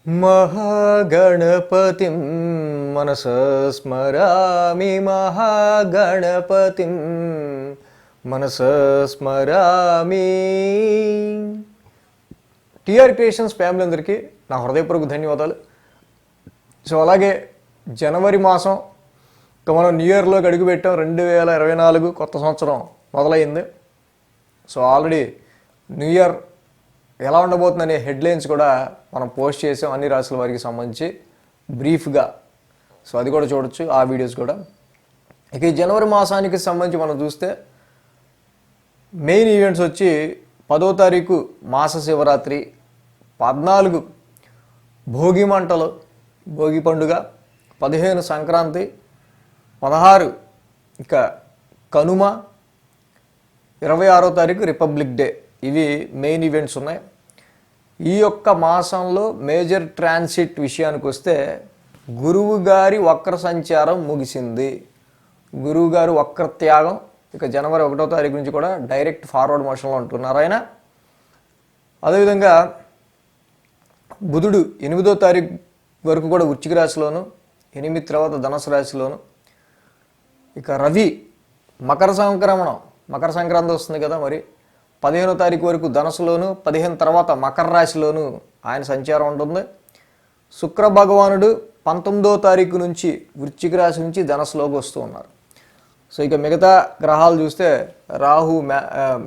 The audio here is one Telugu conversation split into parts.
మహాగణపతిం మనసా స్మరామి మహాగణపతిం మనసా స్మరామి. టిఆర్ క్రియేషన్స్ ఫ్యామిలీ అందరికీ నా హృదయపూర్వక ధన్యవాదాలు. సో అలాగే జనవరి మాసం మనం న్యూ ఇయర్లోకి అడుగుపెట్టాం. 2024 కొత్త సంవత్సరం మొదలైంది. సో ఆల్రెడీ న్యూ ఇయర్ ఎలా ఉండబోతుందనే హెడ్లైన్స్ కూడా మనం పోస్ట్ చేసాం అన్ని రాశుల వారికి సంబంధించి బ్రీఫ్గా. సో అది కూడా చూడొచ్చు, ఆ వీడియోస్ కూడా. ఇక ఈ జనవరి మాసానికి సంబంధించి మనం చూస్తే మెయిన్ ఈవెంట్స్ వచ్చి 10వ తారీఖు మాస శివరాత్రి, 14 భోగి మంటలు భోగి పండుగ, 15 సంక్రాంతి, 16 ఇక కనుమ, 26వ తారీఖు రిపబ్లిక్ డే. ఇవి మెయిన్ ఈవెంట్స్ ఉన్నాయి. ఈ యొక్క మాసంలో మేజర్ ట్రాన్సిట్ విషయానికి వస్తే గురువు గారి వక్ర సంచారం ముగిసింది. గురువు గారు వక్ర త్యాగం ఇక జనవరి 1వ తారీఖు నుంచి కూడా డైరెక్ట్ ఫార్వర్డ్ మోషన్లో ఉంటున్నారు ఆయన. అదేవిధంగా బుధుడు 8వ తారీఖు వరకు కూడా వృశ్చిక రాశిలోను, 8 తర్వాత ధనుసు రాశిలోను. ఇక రవి మకర సంక్రాంతి వస్తుంది కదా, మరి 15వ తారీఖు వరకు ధనుసులోను, 15 తర్వాత మకర రాశిలోను ఆయన సంచారం ఉంటుంది. శుక్ర భగవానుడు 19వ తారీఖు నుంచి వృశ్చిక రాశి నుంచి ధనుసులోకి వస్తూ ఉన్నారు. సో ఇక మిగతా గ్రహాలు చూస్తే రాహు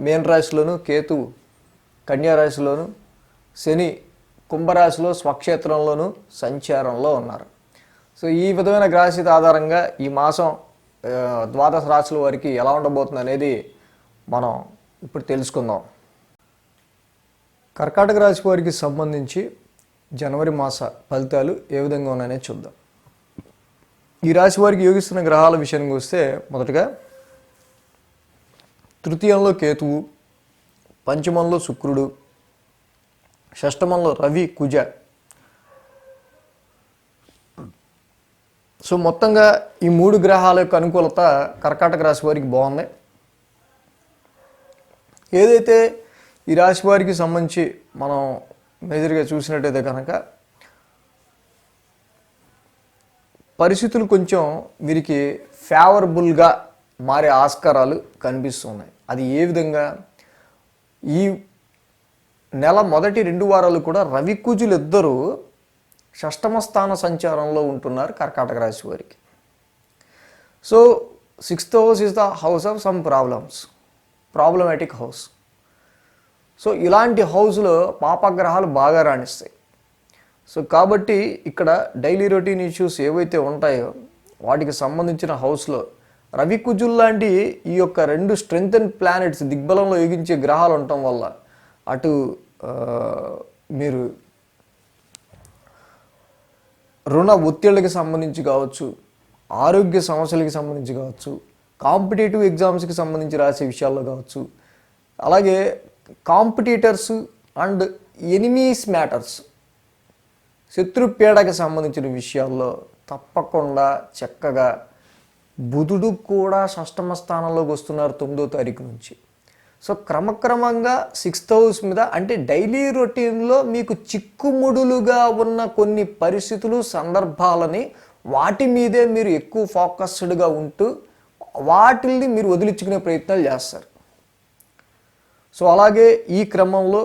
మేన రాశిలోను, కేతు కన్యా రాశిలోను, శని కుంభరాశిలో స్వక్షేత్రంలోను సంచారంలో ఉన్నారు. సో ఈ విధమైన గ్రహస్థితి ఆధారంగా ఈ మాసం ద్వాదశ రాశుల వారికి ఎలా ఉండబోతుంది అనేది మనం ఇప్పుడు తెలుసుకుందాం. కర్కాటక రాశి వారికి సంబంధించి జనవరి మాస ఫలితాలు ఏ విధంగా ఉన్నాయనేది చూద్దాం. ఈ రాశి వారికి యోగిస్తున్న గ్రహాల విషయానికి వస్తే మొదటగా తృతీయంలో కేతువు, పంచమంలో శుక్రుడు, షష్టమంలో రవి కుజ. సో మొత్తంగా ఈ 3 గ్రహాల యొక్క అనుకూలత కర్కాటక రాశి వారికి బాగుంది. ఏదైతే ఈ రాశి వారికి సంబంధించి మనం మేజర్గా చూసినట్టయితే కనుక పరిస్థితులు కొంచెం వీరికి ఫేవరబుల్గా మారే ఆస్కారాలు కనిపిస్తున్నాయి. అది ఏ విధంగా, ఈ నెల మొదటి 2 వారాలు కూడా రవి కుజులు ఇద్దరు షష్టమ స్థాన సంచారంలో ఉంటున్నారు కర్కాటక రాశి వారికి. So 6th house is the house of some problematic house. So ఇలాంటి హౌస్లో పాపగ్రహాలు బాగా రాణిస్తాయి. సో కాబట్టి ఇక్కడ డైలీ రొటీన్ ఇష్యూస్ ఏవైతే ఉంటాయో వాటికి సంబంధించిన హౌస్లో రవి కుజుల్ లాంటి ఈ యొక్క 2 స్ట్రెంగ్తెన్ ప్లానెట్స్ దిగ్బలంలో యోగించే గ్రహాలు ఉండటం వల్ల అటు మీరు రుణ ఒత్తిళ్ళకి సంబంధించి కావచ్చు, ఆరోగ్య సమస్యలకి సంబంధించి కావచ్చు, కాంపిటేటివ్ ఎగ్జామ్స్కి సంబంధించి రాసే విషయాల్లో కావచ్చు, అలాగే కాంపిటీటర్స్ అండ్ ఎనిమీస్ మ్యాటర్స్ శత్రుపీడకి సంబంధించిన విషయాల్లో తప్పకుండా చక్కగా బుధుడు కూడా షష్టమ స్థానంలోకి వస్తున్నారు 9వ తారీఖు నుంచి. సో క్రమక్రమంగా 6th హౌస్ మీద అంటే డైలీ రొటీన్లో మీకు చిక్కుముడులుగా ఉన్న కొన్ని పరిస్థితులు, సందర్భాలని వాటి మీదే మీరు ఎక్కువ ఫోకస్డ్గా ఉంటూ వాటిల్ని మీరు వదిలించుకునే ప్రయత్నాలు చేస్తారు. సో అలాగే ఈ క్రమంలో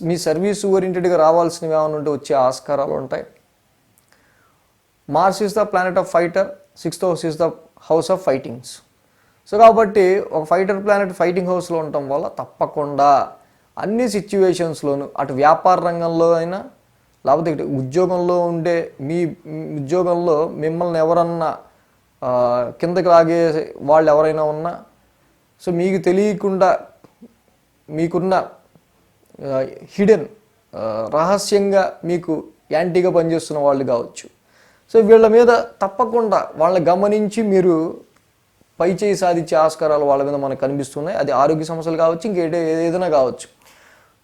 మీ సర్వీస్ ఓరియంటెడ్గా రావాల్సినవి ఏమైనా ఉంటే వచ్చే ఆస్కారాలు ఉంటాయి. Mars is the planet of fighter, 6th house is the house of fightings. So కాబట్టి ఒక ఫైటర్ ప్లానెట్ ఫైటింగ్ హౌస్లో ఉండటం వల్ల తప్పకుండా అన్ని సిచ్యువేషన్స్లోనూ అటు వ్యాపార రంగంలో అయినా లేకపోతే ఇటు ఉద్యోగంలో ఉండే మీ ఉద్యోగంలో మిమ్మల్ని ఎవరన్నా కిందకి లాగే వాళ్ళు ఎవరైనా ఉన్నా, సో మీకు తెలియకుండా మీకున్న హిడెన్ రహస్యంగా మీకు యాంటీగా పనిచేస్తున్న వాళ్ళు కావచ్చు. సో వీళ్ళ మీద తప్పకుండా వాళ్ళని గమనించి మీరు పై చేయి సాధించే ఆస్కారాలు వాళ్ళ మీద మనకు కనిపిస్తున్నాయి. అది ఆరోగ్య సమస్యలు కావచ్చు, ఏదైనా కావచ్చు.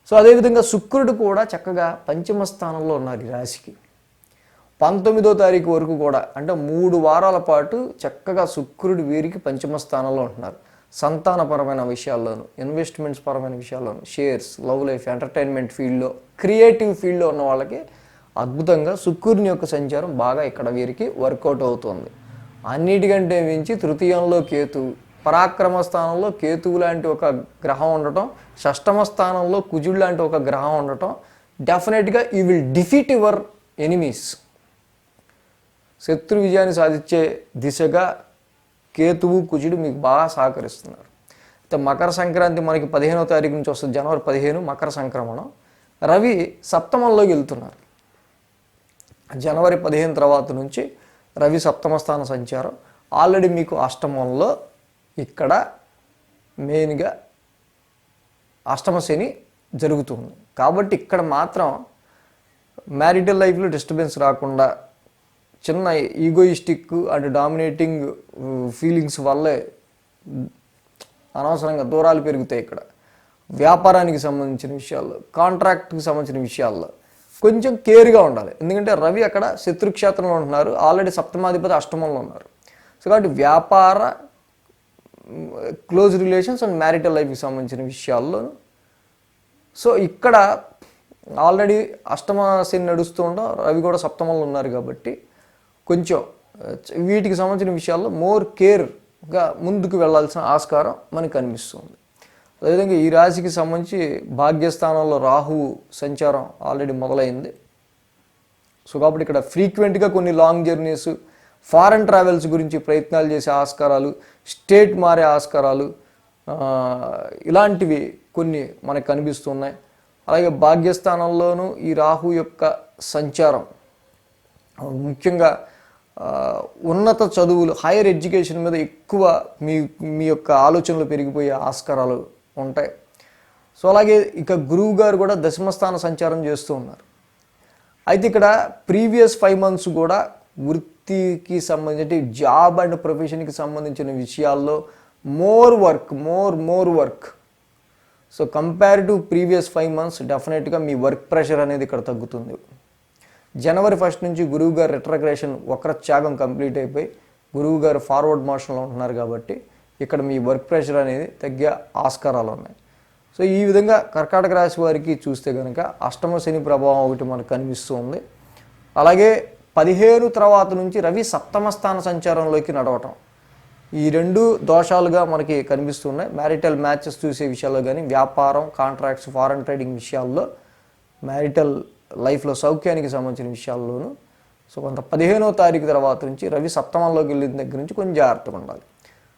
సో అదేవిధంగా శుక్రుడు కూడా చక్కగా పంచమ స్థానంలో ఉన్నారు ఈ రాశికి. 19వ తారీఖు వరకు కూడా అంటే 3 వారాల పాటు చక్కగా శుక్రుడు వీరికి పంచమ స్థానంలో ఉంటున్నారు. సంతానపరమైన విషయాల్లోనూ, ఇన్వెస్ట్మెంట్స్ పరమైన విషయాల్లోనూ, షేర్స్, లవ్ లైఫ్, ఎంటర్టైన్మెంట్ ఫీల్డ్లో, క్రియేటివ్ ఫీల్డ్లో ఉన్న వాళ్ళకి అద్భుతంగా శుక్రుని యొక్క సంచారం బాగా ఇక్కడ వీరికి వర్కౌట్ అవుతుంది. అన్నిటికంటే మించి తృతీయంలో కేతువు, పరాక్రమ స్థానంలో కేతువు లాంటి ఒక గ్రహం ఉండటం, షష్టమ స్థానంలో కుజుడు లాంటి ఒక గ్రహం ఉండటం, డెఫినెట్గా you will defeat your enemies. శత్రు విజయాన్ని సాధించే దిశగా కేతువు కుజుడు మీకు బాగా సహకరిస్తున్నారు. అయితే మకర సంక్రాంతి మనకి 15వ తారీఖు నుంచి వస్తుంది, జనవరి 15 మకర సంక్రమణం. రవి సప్తమంలోకి వెళ్తున్నారు. జనవరి 15 తర్వాత నుంచి రవి సప్తమ స్థాన సంచారం. ఆల్రెడీ మీకు అష్టమంలో ఇక్కడ మెయిన్గా అష్టమ శని జరుగుతుంది. కాబట్టి ఇక్కడ మాత్రం మ్యారిటల్ లైఫ్లో డిస్టర్బెన్స్ రాకుండా చిన్న ఈగోయిస్టిక్ అండ్ డామినేటింగ్ ఫీలింగ్స్ వల్లే అనవసరంగా దూరాలు పెరుగుతాయి. ఇక్కడ వ్యాపారానికి సంబంధించిన విషయాల్లో, కాంట్రాక్ట్కి సంబంధించిన విషయాల్లో కొంచెం కేర్గా ఉండాలి. ఎందుకంటే రవి అక్కడ శత్రుక్షేత్రంలో ఉంటున్నారు, ఆల్రెడీ సప్తమాధిపతి అష్టమంలో ఉన్నారు. సో కాబట్టి వ్యాపార, క్లోజ్ రిలేషన్స్ అండ్ మ్యారిటల్ లైఫ్కి సంబంధించిన విషయాల్లో సో ఇక్కడ ఆల్రెడీ అష్టమ శని నడుస్తూ ఉండడం, రవి కూడా సప్తమంలో ఉన్నారు కాబట్టి కొంచెం వీటికి సంబంధించిన విషయాల్లో మోర్ కేర్గా ముందుకు వెళ్ళాల్సిన ఆస్కారం మనకు కనిపిస్తుంది. అదేవిధంగా ఈ రాశికి సంబంధించి భాగ్యస్థానంలో రాహువు సంచారం ఆల్రెడీ మొదలైంది. సో కాబట్టి ఇక్కడ ఫ్రీక్వెంట్గా కొన్ని లాంగ్ జర్నీస్, ఫారెన్ ట్రావెల్స్ గురించి ప్రయత్నాలు చేసే ఆస్కారాలు, స్టేట్ మారే ఆస్కారాలు, ఇలాంటివి కొన్ని మనకు కనిపిస్తున్నాయి. అలాగే భాగ్యస్థానంలోనూ ఈ రాహు యొక్క సంచారం ముఖ్యంగా ఉన్నత చదువులు, హైయర్ ఎడ్యుకేషన్ మీద ఎక్కువ మీ యొక్క ఆలోచనలు పెరిగిపోయే ఆస్కారాలు ఉంటాయి. సో అలాగే ఇక గురువు గారు కూడా దశమస్థాన సంచారం చేస్తూ ఉన్నారు. అయితే ఇక్కడ ప్రీవియస్ 5 months కూడా వృత్తికి సంబంధించి జాబ్ అండ్ ప్రొఫెషన్కి సంబంధించిన విషయాల్లో more work. So compare to previous 5 months డెఫినెట్గా మీ వర్క్ ప్రెషర్ అనేది ఇక్కడ తగ్గుతుంది. జనవరి 1 నుంచి గురువు గారు రెట్రోగ్రేషన్ వక్రత్యాగం కంప్లీట్ అయిపోయి గురువు గారు ఫార్వర్డ్ మోషన్లో ఉంటున్నారు కాబట్టి ఇక్కడ మీ వర్క్ ప్రెషర్ అనేది తగ్గే ఆస్కారాలు ఉన్నాయి. సో ఈ విధంగా కర్కాటక రాశి వారికి చూస్తే కనుక అష్టమ శని ప్రభావం ఒకటి మనకు కనిపిస్తుంది. అలాగే 15 తర్వాత నుంచి రవి సప్తమ స్థాన సంచారంలోకి నడవటం, ఈ 2 దోషాలుగా మనకి కనిపిస్తున్నాయి. మ్యారిటల్ మ్యాచెస్ చూసే విషయాల్లో కానీ, వ్యాపారం, కాంట్రాక్ట్స్, ఫారెన్ ట్రేడింగ్ విషయాల్లో, మ్యారిటల్ లైఫ్లో సౌఖ్యానికి సంబంధించిన విషయాల్లోనూ. సో కొంత 15వ తారీఖు తర్వాత నుంచి రవి సప్తమంలోకి వెళ్ళిన దగ్గర నుంచి కొంచెం జాగ్రత్తగా ఉండాలి.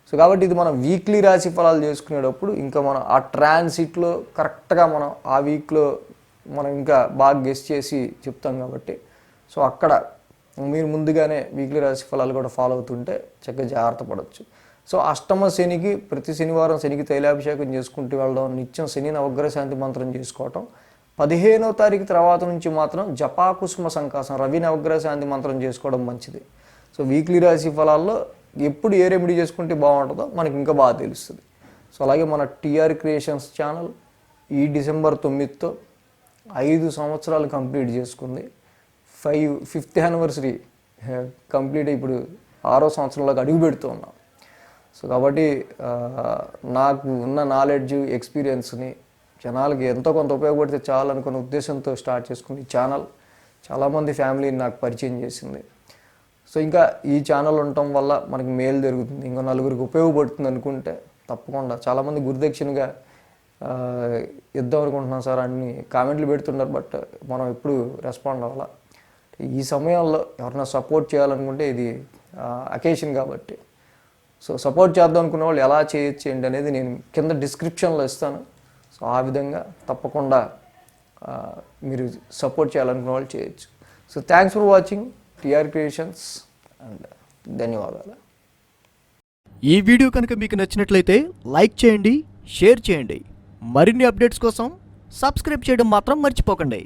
సో కాబట్టి ఇది మనం వీక్లీ రాశి ఫలాలు చేసుకునేటప్పుడు ఇంకా మనం ఆ ట్రాన్సిట్లో కరెక్ట్గా మనం ఆ వీక్లో మనం ఇంకా బాగా గెస్ చేసి చెప్తాం కాబట్టి సో అక్కడ మీరు ముందుగానే వీక్లీ రాశి ఫలాలు కూడా ఫాలో అవుతుంటే చక్కగా జాగ్రత్త పడవచ్చు. సో అష్టమ శనికి ప్రతి శనివారం శనికి తైలాభిషేకం చేసుకుంటూ వెళ్ళడం, నిత్యం శని నవగ్రహ శాంతి మంత్రం చేసుకోవటం, 15వ తారీఖు తర్వాత నుంచి మాత్రం జపాకుసుమ సంకాసం రవి నవగ్రహ శాంతి మంత్రం చేసుకోవడం మంచిది. సో వీక్లీ రాశి ఫలాల్లో ఎప్పుడు ఏ రెమెడీ చేసుకుంటే బాగుంటుందో మనకి ఇంకా బాగా తెలుస్తుంది. సో అలాగే మన టీఆర్ క్రియేషన్స్ ఛానల్ ఈ డిసెంబర్ 9తో 5 సంవత్సరాలు కంప్లీట్ చేసుకుంది. 5th యానివర్సరీ కంప్లీట్ ఇప్పుడు 6వ సంవత్సరంలోకి అడుగు పెడుతూ ఉన్నాం. సో కాబట్టి నాకు ఉన్న నాలెడ్జ్, ఎక్స్పీరియన్స్ని జనాలకి ఎంతో కొంత ఉపయోగపడితే చాలు అనుకున్న ఉద్దేశంతో స్టార్ట్ చేసుకుని ఈ ఛానల్ చాలామంది ఫ్యామిలీని నాకు పరిచయం చేసింది. సో ఇంకా ఈ ఛానల్ ఉండటం వల్ల మనకి మేలు జరుగుతుంది, ఇంకో నలుగురికి ఉపయోగపడుతుంది అనుకుంటే తప్పకుండా. చాలామంది గురుదక్షిణగా ఇద్దాం అనుకుంటున్నాం సార్ అన్ని కామెంట్లు పెడుతున్నారు, బట్ మనం ఎప్పుడు రెస్పాండ్ అవ్వాల. ఈ సమయంలో ఎవరైనా సపోర్ట్ చేయాలనుకుంటే ఇది అకేషన్ కాబట్టి సో సపోర్ట్ చేద్దాం అనుకున్న వాళ్ళు ఎలా చేయొచ్చు ఏంటి అనేది నేను కింద డిస్క్రిప్షన్లో ఇస్తాను. సో ఆ విధంగా తప్పకుండా మీరు సపోర్ట్ చేయాలనుకున్న వాళ్ళు చేయొచ్చు. So thanks for watching TR creations and ధన్యవాదాలు. ఈ వీడియో కనుక మీకు నచ్చినట్లయితే లైక్ చేయండి, షేర్ చేయండి. మరిన్ని అప్డేట్స్ కోసం సబ్స్క్రైబ్ చేయడం మాత్రం మర్చిపోకండి.